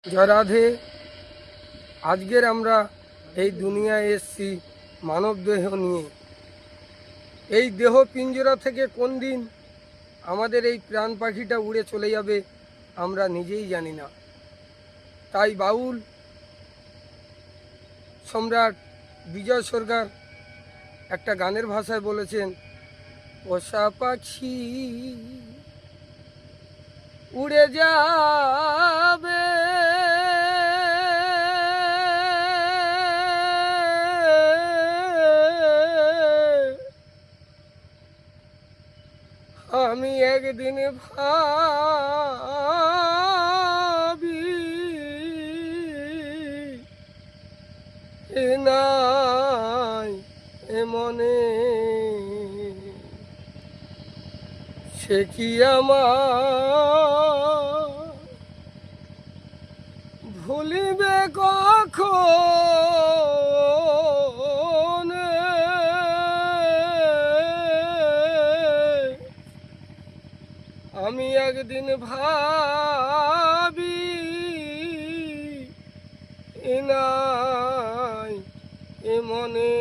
জয় রাধে। আজকের আমরা এই দুনিয়ায় এসছি মানব দেহ নিয়ে। এই দেহ পিঞ্জরা থেকে কোন দিন আমাদের এই প্রাণ পাখিটা উড়ে চলে যাবে আমরা নিজেই জানি না। তাই বাউল সম্রাট বিজয় সরকার একটা গানের ভাষায় বলেছেন, পোষা পাখি উড়ে যাবে, আমি একদিন ভাবি নাই মনে, সে কি আমার ভুলিবে কখন? আমি একদিন ভাবি নাই মনে।